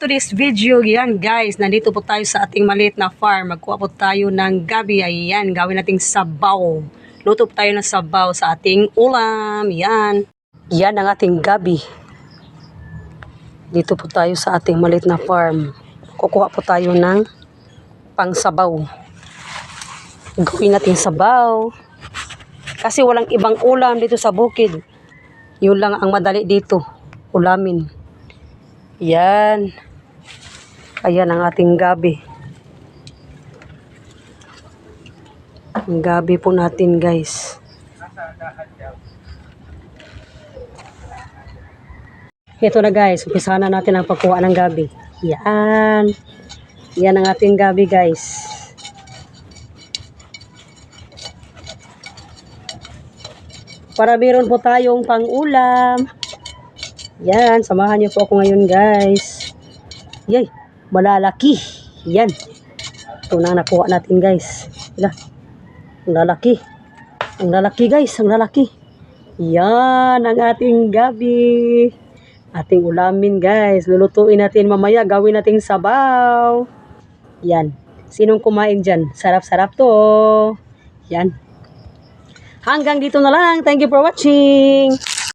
today's video, yan guys, nandito po tayo sa ating maliit na farm. Magkuha po tayo ng gabi, ayan, gawin nating sabaw. Luto po tayo ng sabaw sa ating ulam, yan. Yan ang ating gabi. Dito po tayo sa ating maliit na farm. Kukuha po tayo ng pangsabaw. Gawin natin sabaw. Kasi walang ibang ulam dito sa bukid. Yun lang ang madali dito, ulamin. Yan. Ayan ang ating gabi. Ang gabi po natin, guys. Ito na, guys. Umpisahan na natin ang pagkuha ng gabi. Yan. Yan ang ating gabi, guys. Para meron po tayong pang-ulam. Yan. Samahan niyo po ako ngayon, guys. Yay. Malalaki. Yan. Ito na nakuha natin, guys. Yan. Ang lalaki. Ang lalaki, guys. Ang lalaki. Yan ang ating gabi. Ating ulamin, guys. Lulutuin natin mamaya. Gawin natin sabaw. Yan. Sinong kumain dyan? Sarap-sarap to. Yan. Hanggang dito na lang. Thank you for watching.